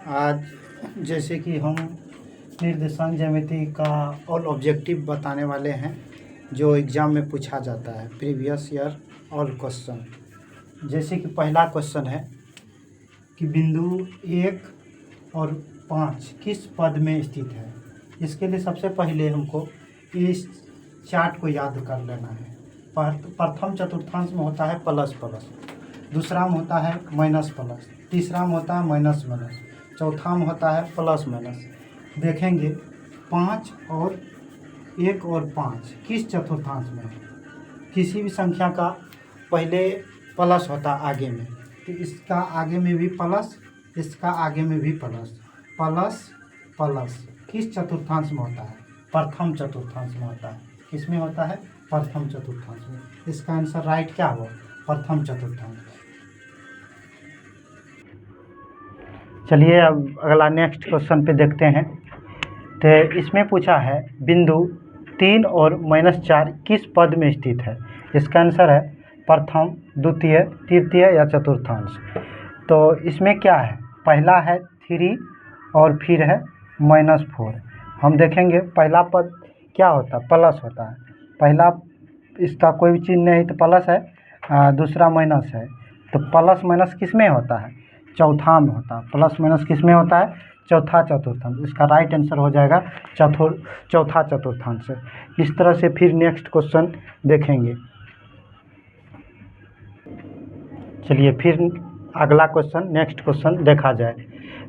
आज जैसे कि हम निर्देशांक ज्यामिति का ऑल ऑब्जेक्टिव बताने वाले हैं जो एग्ज़ाम में पूछा जाता है प्रीवियस ईयर ऑल क्वेश्चन। जैसे कि पहला क्वेश्चन है कि बिंदु 1 और 5 किस पद में स्थित है। इसके लिए सबसे पहले हमको इस चार्ट को याद कर लेना है। प्रथम चतुर्थांश में होता है प्लस प्लस, दूसरा में होता है माइनस प्लस, तीसरा में होता है माइनस माइनस, चौथा में होता है प्लस माइनस। देखेंगे 5 और 1 और 5 किस चतुर्थांश में है। किसी भी संख्या का पहले प्लस होता है आगे में, तो इसका आगे में भी प्लस, इसका आगे में भी प्लस, प्लस प्लस किस चतुर्थांश में होता है। प्रथम चतुर्थांश में होता है। किसमें होता है? प्रथम चतुर्थांश में। इसका आंसर राइट क्या हुआ? प्रथम चतुर्थांश। चलिए अब अगला नेक्स्ट क्वेश्चन पे देखते हैं। तो इसमें पूछा है बिंदु 3 और -4 किस पद में स्थित है। इसका आंसर है प्रथम, द्वितीय, तृतीय या चतुर्थांश। तो इसमें क्या है? पहला है 3 और फिर है -4। हम देखेंगे पहला पद क्या होता है? प्लस होता है। पहला इसका कोई भी चिन्ह नहीं तो प्लस है, दूसरा माइनस है। तो प्लस माइनस किस में होता है? चौथा में होता है। प्लस माइनस किस में होता है? चौथा चतुर्थांश। इसका राइट आंसर हो जाएगा चौथा चतुर्थांश। इस तरह से फिर नेक्स्ट क्वेश्चन देखेंगे। चलिए फिर अगला क्वेश्चन, नेक्स्ट क्वेश्चन देखा जाए।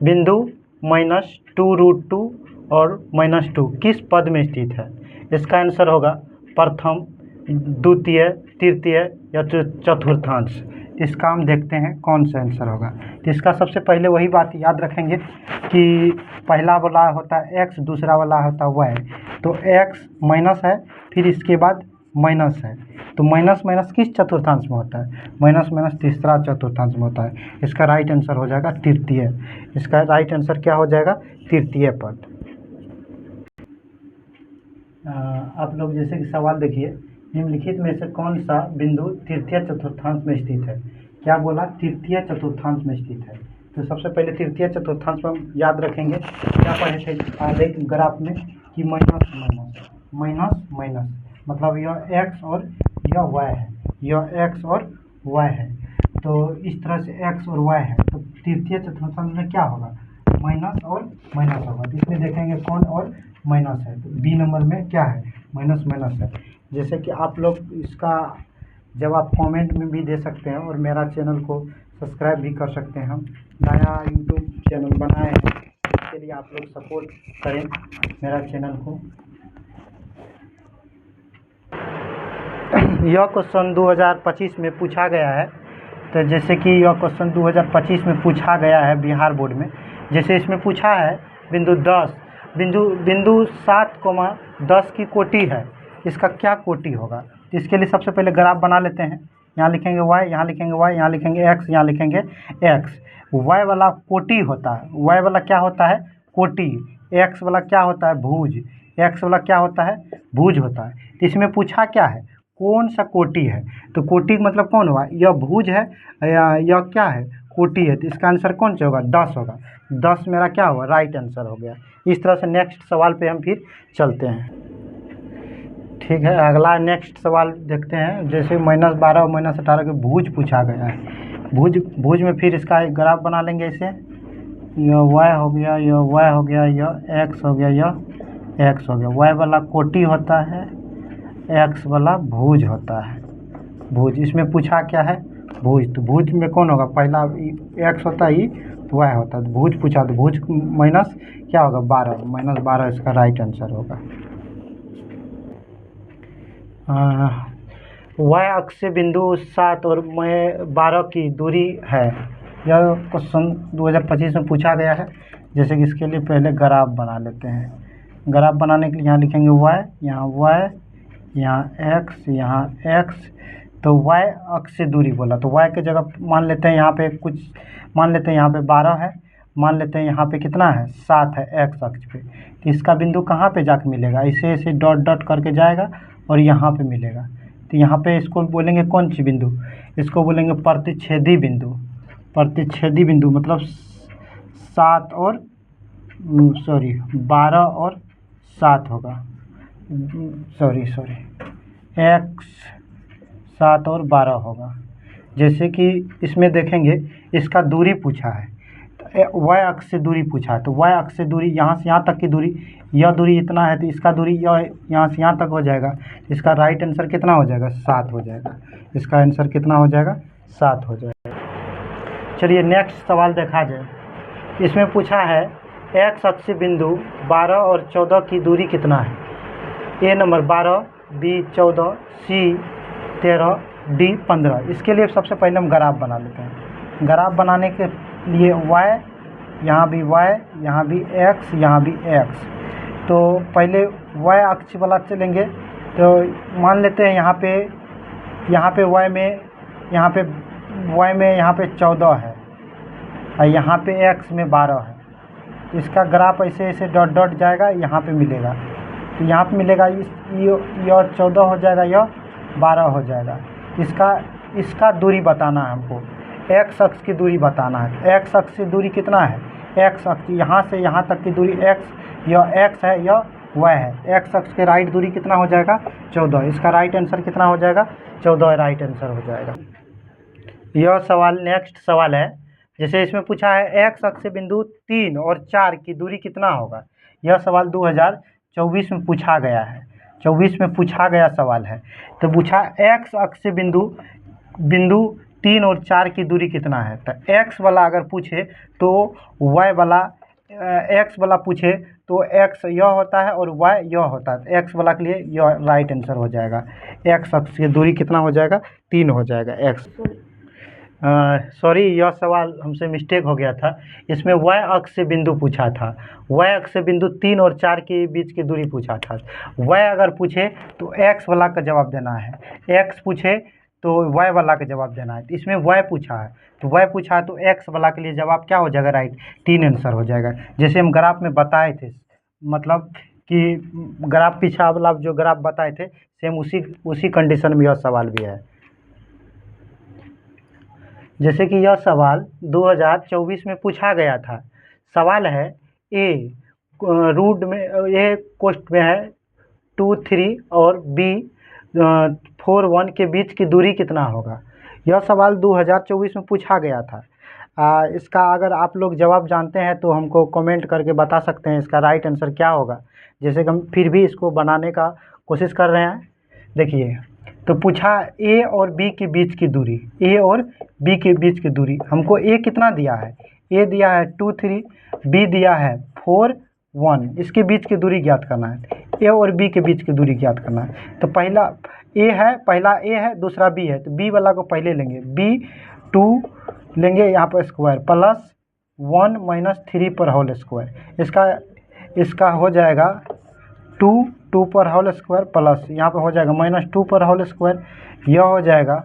बिंदु -2√2 और -2 किस पद में स्थित है। इसका आंसर होगा प्रथम, द्वितीय, तृतीय या चतुर्थांश। इसका हम देखते हैं कौन सा आंसर होगा। तो इसका सबसे पहले वही बात याद रखेंगे कि पहला वाला होता है x, दूसरा वाला होता है y। तो x माइनस है, फिर इसके बाद माइनस है। तो माइनस माइनस किस चतुर्थांश में होता है? माइनस माइनस तीसरा चतुर्थांश में होता है। इसका राइट आंसर हो जाएगा तृतीय। इसका राइट आंसर क्या हो जाएगा? तृतीय पद। आप लोग जैसे कि सवाल देखिए, निम्नलिखित में से कौन सा बिंदु तृतीय चतुर्थांश में स्थित है। क्या बोला? तृतीय चतुर्थांश में स्थित है। तो सबसे पहले तृतीय चतुर्थांश में याद रखेंगे क्या पढ़े थे आगे ग्राफ में कि माइनस माइनस माइनस माइनस, मतलब यह x और यह y है, यह x और y है। तो इस तरह से x और y है, तो तृतीय चतुर्थांश में क्या होगा? माइनस और माइनस होगा। तो इसमें देखेंगे कौन और माइनस है, तो बी नंबर में क्या है? माइनस माइनस है। जैसे कि आप लोग इसका जवाब कमेंट में भी दे सकते हैं और मेरा चैनल को सब्सक्राइब भी कर सकते हैं। हम नया यूट्यूब चैनल बनाए हैं, इसके लिए आप लोग सपोर्ट करें मेरा चैनल को। यह क्वेश्चन 2025 में पूछा गया है। तो जैसे कि यह क्वेश्चन 2025 में पूछा गया है बिहार बोर्ड में। जैसे इसमें पूछा है बिंदु 7,10 की कोटि है, इसका क्या कोटि होगा। तो इसके लिए सबसे पहले ग्राफ बना लेते हैं। यहाँ लिखेंगे y, यहाँ लिखेंगे y, यहाँ लिखेंगे x, यहाँ लिखेंगे x। y वाला कोटि होता है, y वाला क्या होता है? कोटि। x वाला क्या होता है? भुज। x वाला क्या होता है? भुज होता है। तो इसमें पूछा क्या है? कौन सा कोटि है। तो कोटि मतलब कौन हुआ? यह भुज है या यह क्या है? कोटि है। तो इसका आंसर कौन सा होगा? 10 होगा। 10 मेरा क्या होगा? राइट आंसर हो गया। इस तरह से नेक्स्ट सवाल पे हम फिर चलते हैं। ठीक है, अगला नेक्स्ट सवाल देखते हैं। जैसे -12 और -18 के भुज पूछा गया है। भुज में फिर इसका एक ग्राफ बना लेंगे ऐसे। यह y हो गया, यह y हो गया, यह x हो गया, यह x हो गया। y वाला कोटि होता है, x वाला भुज होता है। भुज इसमें पूछा क्या है? भुज। तो भुज में कौन होगा? पहला x होता है, y होता है। तो भुज पूछा, तो भुज माइनस क्या होगा? 12, -12 इसका राइट आंसर होगा। y अक्ष से बिंदु 7 और 12 की दूरी है। यह क्वेश्चन 2025 में पूछा गया है। जैसे कि इसके लिए पहले ग्राफ बना लेते हैं। ग्राफ बनाने के लिए यहाँ लिखेंगे y, यहाँ y, यहाँ x, यहाँ x। तो y अक्ष से दूरी बोला, तो y के जगह मान लेते हैं यहाँ पे कुछ, मान लेते हैं यहाँ पे 12 है, मान लेते हैं यहाँ पे कितना है? 7 है x अक्ष पे। तो इसका बिंदु कहाँ पे जाके मिलेगा? ऐसे ऐसे डॉट डॉट करके जाएगा और यहाँ पे मिलेगा। तो यहाँ पे इसको बोलेंगे कौन सी बिंदु? इसको बोलेंगे प्रतिच्छेदी बिंदु। प्रतिच्छेदी बिंदु मतलब 7 और 12 और 7 होगा, सॉरी x 7 और 12 होगा। जैसे कि इसमें देखेंगे इसका दूरी पूछा है, y अक्ष से दूरी पूछा है, तो y अक्ष से दूरी यहाँ से यहाँ तक की दूरी, यह दूरी इतना है तो इसका दूरी यह यहाँ से यहाँ तक हो जाएगा। इसका राइट आंसर कितना हो जाएगा? 7 हो जाएगा। इसका आंसर कितना हो जाएगा? 7 हो जाएगा। चलिए नेक्स्ट सवाल देखा जाए। इसमें पूछा है x अक्ष बिंदु 12 और 14 की दूरी कितना है? ए नंबर 12, बी 14, सी 13, डी 15। इसके लिए सबसे पहले हम ग्राफ बना लेते हैं। ग्राफ बनाने के लिए y, यहाँ भी y, यहाँ भी x, यहाँ भी x। तो पहले y अक्ष वाला चलेंगे, तो मान लेते हैं यहाँ पे y में यहाँ पे 14 है और यहाँ पे x में 12 है। तो इसका ग्राफ ऐसे ऐसे डॉट डॉट जाएगा, यहाँ पे मिलेगा, तो यहाँ पे मिलेगा यह 14 हो जाएगा, यह 12 हो जाएगा। इसका दूरी बताना है हमको, x अक्ष की दूरी बताना है। x अक्ष की दूरी कितना है? x अक्ष यहाँ से यहाँ तक की दूरी x, यह x है, यह y है। x अक्ष के राइट दूरी कितना हो जाएगा? 14। इसका राइट आंसर कितना हो जाएगा? 14 राइट आंसर हो जाएगा। यह सवाल नेक्स्ट सवाल है। जैसे इसमें पूछा है x अक्ष से बिंदु 3 और 4 की दूरी कितना होगा। यह सवाल 2024 में पूछा गया है, 24 में पूछा गया सवाल है। तो पूछा x अक्ष से बिंदु 3 और 4 की दूरी कितना है। तो x वाला अगर पूछे तो y वाला, x वाला पूछे तो x यह होता है और y यह होता है। तो x वाला के लिए यह राइट आंसर हो जाएगा। x अक्ष की दूरी कितना हो जाएगा? 3 हो जाएगा x। सॉरी, यह सवाल हमसे मिस्टेक हो गया था। इसमें y अक्ष से बिंदु पूछा था, y अक्ष से बिंदु 3 और 4 के बीच की दूरी पूछा था। y अगर पूछे तो x वाला का जवाब देना है, x पूछे तो y वाला का जवाब देना है। तो इसमें y पूछा है, तो y पूछा है तो x वाला के लिए जवाब क्या हो जाएगा? राइट, 3 आंसर हो जाएगा। जैसे हम ग्राफ में बताए थे, मतलब कि ग्राफ पीछा वाला जो ग्राफ बताए थे, सेम उसी कंडीशन में यह सवाल भी है। जैसे कि यह सवाल 2024 में पूछा गया था। सवाल है ए रूट में, ए कोष्ठ में है 2, 3 और बी 4, 1 के बीच की दूरी कितना होगा। यह सवाल 2024 में पूछा गया था। इसका अगर आप लोग जवाब जानते हैं तो हमको कमेंट करके बता सकते हैं इसका राइट आंसर क्या होगा। जैसे कि हम फिर भी इसको बनाने का कोशिश कर रहे हैं। देखिए, तो पूछा ए और बी के बीच की दूरी, ए और बी के बीच की दूरी। हमको ए कितना दिया है? ए दिया है 2, 3, बी दिया है 4, 1। इसके बीच की दूरी ज्ञात करना है, ए और बी के बीच की दूरी ज्ञात करना है। तो पहला ए है, दूसरा बी है, तो बी वाला को पहले लेंगे, बी 2 लेंगे यहाँ पर स्क्वायर प्लस 1 माइनस 3 पर होल स्क्वायर। इसका हो जाएगा 2 पर होल स्क्वायर प्लस यहाँ पर हो जाएगा -2 पर होल स्क्वायर। यह हो जाएगा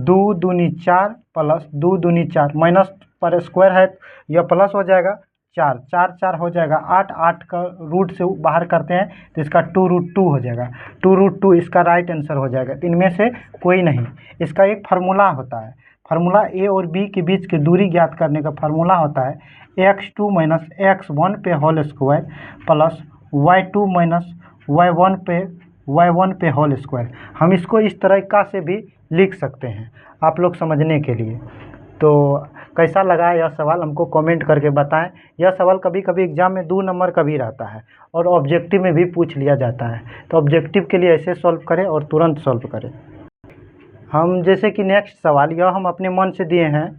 2 दूनी 4 प्लस 2 दूनी 4, माइनस पर स्क्वायर है, यह प्लस हो जाएगा 4, 4 हो जाएगा 8 का रूट से बाहर करते हैं तो इसका 2√2 हो जाएगा। 2√2 इसका राइट आंसर हो जाएगा। इनमें से कोई नहीं। इसका एक फार्मूला होता है, फार्मूला ए और बी के बीच की दूरी ज्ञात करने का फार्मूला होता है x2 माइनस x1 पे whole square plus y2 minus y1 पे होल स्क्वायर। हम इसको इस तरीक़ा से भी लिख सकते हैं आप लोग समझने के लिए। तो कैसा लगा यह सवाल हमको कमेंट करके बताएं। यह सवाल कभी कभी एग्ज़ाम में 2 नंबर का भी रहता है और ऑब्जेक्टिव में भी पूछ लिया जाता है। तो ऑब्जेक्टिव के लिए ऐसे सॉल्व करें और तुरंत सॉल्व करें। हम जैसे कि नेक्स्ट सवाल यह हम अपने मन से दिए हैं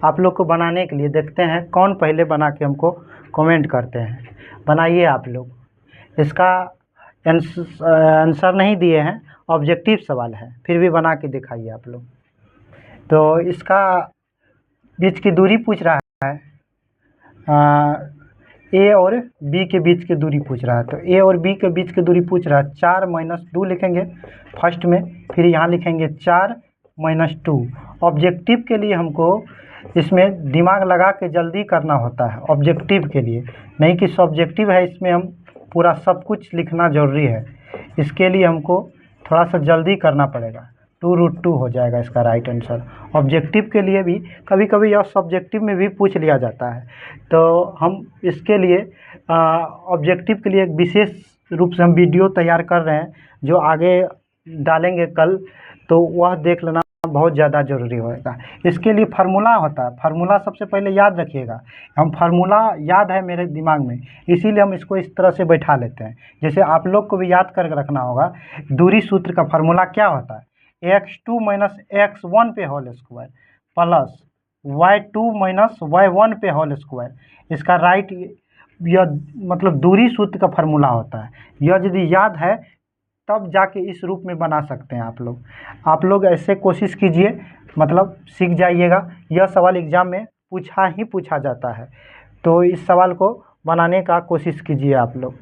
आप लोग को बनाने के लिए। देखते हैं कौन पहले बना के हमको कमेंट करते हैं। बनाइए आप लोग। इसका आंसर नहीं दिए हैं, ऑब्जेक्टिव सवाल है, फिर भी बना के दिखाइए आप लोग। तो इसका बीच की दूरी पूछ रहा है, ए और बी के बीच की दूरी पूछ रहा है। तो ए और बी के बीच की दूरी पूछ रहा है, 4 माइनस 2 लिखेंगे फर्स्ट में, फिर यहाँ लिखेंगे 4 माइनस 2। ऑब्जेक्टिव के लिए हमको इसमें दिमाग लगा के जल्दी करना होता है, ऑब्जेक्टिव के लिए, नहीं कि सब्जेक्टिव है इसमें हम पूरा सब कुछ लिखना ज़रूरी है। इसके लिए हमको थोड़ा सा जल्दी करना पड़ेगा। 2√2 हो जाएगा इसका राइट आंसर। ऑब्जेक्टिव के लिए भी कभी कभी यह सब्जेक्टिव में भी पूछ लिया जाता है, तो हम इसके लिए ऑब्जेक्टिव के लिए एक विशेष रूप से हम वीडियो तैयार कर रहे हैं जो आगे डालेंगे कल, तो वह देख लेना बहुत ज़्यादा ज़रूरी होगा। इसके लिए फार्मूला होता है, फार्मूला सबसे पहले याद रखिएगा। हम फार्मूला याद है मेरे दिमाग में, इसीलिए हम इसको इस तरह से बैठा लेते हैं। जैसे आप लोग को भी याद करके रखना होगा, दूरी सूत्र का फार्मूला क्या होता है, x2 माइनस x1 पे whole square plus y2 minus y1 पे होल स्क्वायर। इसका राइट यह मतलब दूरी सूत्र का फार्मूला होता है। यह यदि याद है तब जाके इस रूप में बना सकते हैं आप लोग ऐसे कोशिश कीजिए, मतलब सीख जाइएगा। यह सवाल एग्जाम में पूछा जाता है, तो इस सवाल को बनाने का कोशिश कीजिए आप लोग।